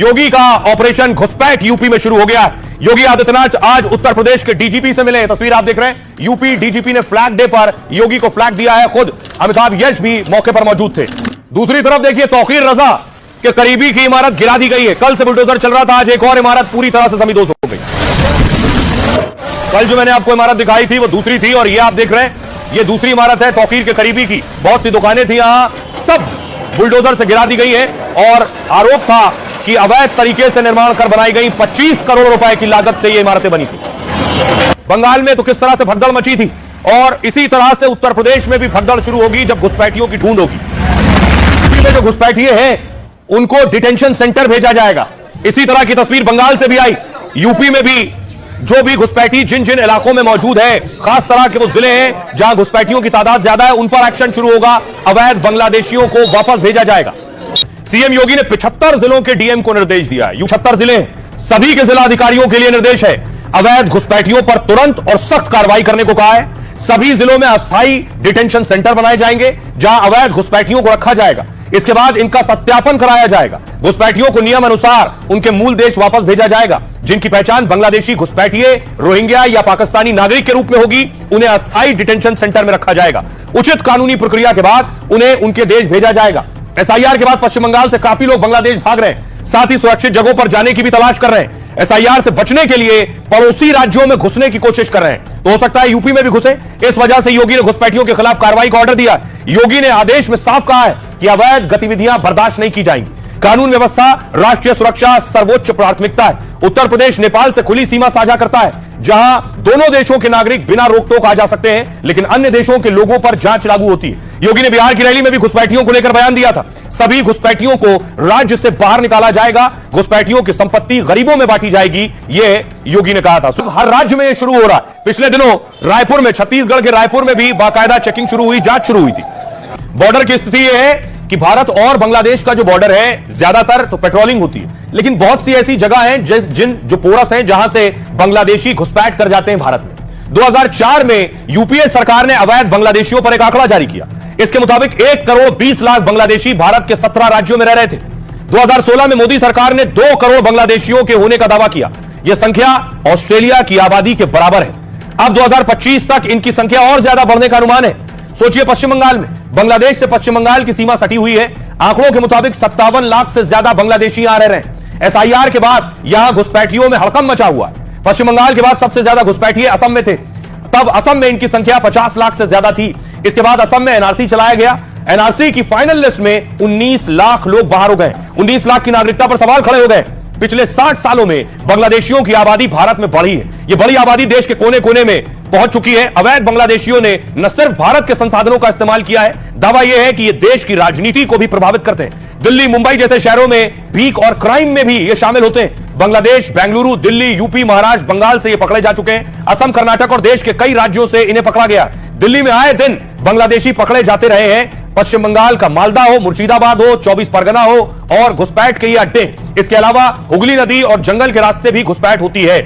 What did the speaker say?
योगी का ऑपरेशन घुसपैठ यूपी में शुरू हो गया है। योगी आदित्यनाथ आज उत्तर प्रदेश के डीजीपी से मिले। तस्वीर आप देख रहे हैं, यूपी डीजीपी ने फ्लैग डे पर योगी को फ्लैग दिया है। खुद अमिताभ यश भी मौके पर मौजूद थे। दूसरी तरफ देखिए, तौकीर रजा के करीबी की इमारत गिरा दी गई है। कल से बुलडोजर चल रहा था, आज एक और इमारत पूरी तरह से जमींदोज हो गई। कल जो मैंने आपको इमारत दिखाई थी वो दूसरी थी, और ये आप देख रहे हैं, ये दूसरी इमारत है तौकीर के करीबी की। बहुत सी दुकानें थी यहां, सब बुलडोजर से गिरा दी गई है। और आरोप था कि अवैध तरीके से निर्माण कर बनाई गई 25 करोड़ रुपए की लागत से ये इमारतें बनी थी। बंगाल में तो किस तरह से भगदड़ मची थी, और इसी तरह से उत्तर प्रदेश में भी भगदड़ शुरू होगी जब घुसपैठियों की ढूंढ होगी। जो घुसपैठिए हैं उनको डिटेंशन सेंटर भेजा जाएगा। इसी तरह की तस्वीर बंगाल से भी आई। यूपी में भी जो भी घुसपैठी जिन जिन इलाकों में मौजूद है, खास तरह के वो जिले हैं जहां घुसपैठियों की तादाद ज्यादा है, उन पर एक्शन शुरू होगा। अवैध बांग्लादेशियों को वापस भेजा जाएगा। सीएम योगी ने 75 जिलों के डीएम को निर्देश दिया है। 76 जिले, सभी के जिला अधिकारियों के लिए निर्देश है। अवैध घुसपैठियों पर तुरंत और सख्त कार्रवाई करने को कहा है। सभी जिलों में अस्थायी डिटेंशन सेंटर बनाए जाएंगे जहां अवैध घुसपैठियों को रखा जाएगा। इसके बाद इनका सत्यापन कराया जाएगा। घुसपैठियों को नियम अनुसार उनके मूल देश वापस भेजा जाएगा। जिनकी पहचान बांग्लादेशी घुसपैठिए, रोहिंग्या या पाकिस्तानी नागरिक के रूप में होगी, उन्हें अस्थायी डिटेंशन सेंटर में रखा जाएगा। उचित कानूनी प्रक्रिया के बाद उन्हें उनके देश भेजा जाएगा। एसआईआर के बाद पश्चिम बंगाल से काफी लोग बांग्लादेश भाग रहे हैं, साथ ही सुरक्षित जगहों पर जाने की भी तलाश कर रहे हैं। एसआईआर से बचने के लिए पड़ोसी राज्यों में घुसने की कोशिश कर रहे हैं, तो हो सकता है यूपी में भी घुसे। इस वजह से योगी ने घुसपैठियों के खिलाफ कार्रवाई का ऑर्डर दिया। योगी ने आदेश में साफ कहा है कि अवैध गतिविधियां बर्दाश्त नहीं की जाएंगी। कानून व्यवस्था, राष्ट्रीय सुरक्षा सर्वोच्च प्राथमिकता है। उत्तर प्रदेश नेपाल से खुली सीमा साझा करता है, जहां दोनों देशों के नागरिक बिना रोक टोक आ जा सकते हैं, लेकिन अन्य देशों के लोगों पर जांच लागू होती है। योगी ने बिहार की रैली में भी घुसपैठियों को लेकर बयान दिया था। सभी घुसपैठियों को राज्य से बाहर निकाला जाएगा। घुसपैठियों की संपत्ति गरीबों में बांटी जाएगी, यह योगी ने कहा था। हर राज्य में शुरू हो रहा है। पिछले दिनों रायपुर में, छत्तीसगढ़ के रायपुर में भी बाकायदा चेकिंग शुरू हुई, जांच शुरू हुई थी। बॉर्डर की स्थिति यह है कि भारत और बांग्लादेश का जो बॉर्डर है, ज्यादातर तो पेट्रोलिंग होती है, लेकिन बहुत सी ऐसी जगह हैं जो पोरस हैं, जहां से बांग्लादेशी घुसपैठ कर जाते हैं भारत में। 2004 में यूपीए सरकार ने अवैध बांग्लादेशियों पर एक आंकड़ा जारी किया। इसके मुताबिक 1 करोड़ 20 लाख बांग्लादेशी भारत के 17 राज्यों में रह रहे थे। 2016 में मोदी सरकार ने 2 करोड़ बांग्लादेशियों के होने का दावा किया। यह संख्या ऑस्ट्रेलिया की आबादी के बराबर है। अब 2025 तक इनकी संख्या और ज्यादा बढ़ने का अनुमान है। सोचिए, पश्चिम बंगाल में, बांग्लादेश से पश्चिम बंगाल की सीमा सटी हुई है। आंकड़ों के मुताबिक 57 लाख से ज्यादा बांग्लादेशी यहां रह रहे हैं। एसआईआर के बाद यहां घुसपैठियों में हड़कंप मचा हुआ है। पश्चिम बंगाल के बाद सबसे ज्यादा घुसपैठिए असम में थे। तब असम में इनकी संख्या 50 लाख से ज्यादा थी। इसके बाद असम में एनआरसी चलाया गया। एनआरसी की फाइनल लिस्ट में 19 लाख लोग बाहर हो गए। 19 लाख की नागरिकता पर सवाल खड़े हो गए। पिछले 60 सालों में बांग्लादेशियों की आबादी भारत में बढ़ी है। यह बड़ी आबादी देश के कोने कोने में पहुंच चुकी है। अवैध बांग्लादेशियों ने न सिर्फ भारत के संसाधनों का इस्तेमाल किया है, दावा यह है कि ये देश की राजनीति को भी प्रभावित करते हैं। दिल्ली, मुंबई जैसे शहरों में भीख और क्राइम में भी ये शामिल होते हैं। बांग्लादेश, बेंगलुरु, दिल्ली, यूपी, महाराष्ट्र, बंगाल से ये पकड़े जा चुके हैं। असम, कर्नाटक और देश के कई राज्यों से इन्हें पकड़ा गया। दिल्ली में आए दिन बांग्लादेशी पकड़े जाते रहे हैं। पश्चिम बंगाल का मालदा हो, मुर्शिदाबाद हो, 24 परगना हो, और घुसपैठ के ये अड्डे। इसके अलावा हुगली नदी और जंगल के रास्ते भी घुसपैठ होती है।